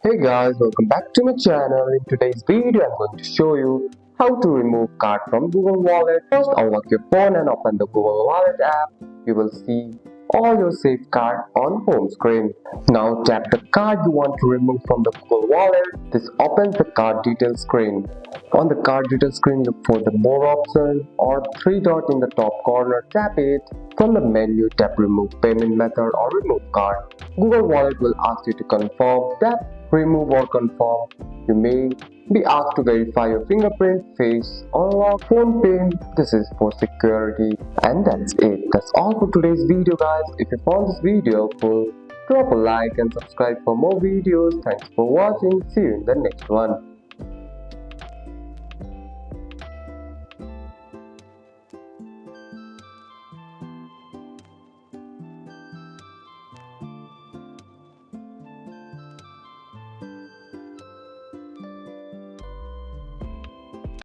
Hey guys, welcome back to my channel. In today's video, I'm going to show you how to remove card from Google Wallet. First, unlock your phone and open the Google Wallet app. You will see all your saved card on home screen. Now tap the card you want to remove from the Google Wallet. This opens the card details screen. On the card details screen, look for the more option or three dot in the top corner. Tap it. From the menu, tap remove payment method or remove card. Google Wallet will ask you to confirm. Tap remove or confirm. You may be asked to verify your fingerprint, face, or phone pin. This is for security. And that's it. That's all for today's video, guys. If you found this video helpful, drop a like and subscribe for more videos. Thanks for watching. See you in the next one.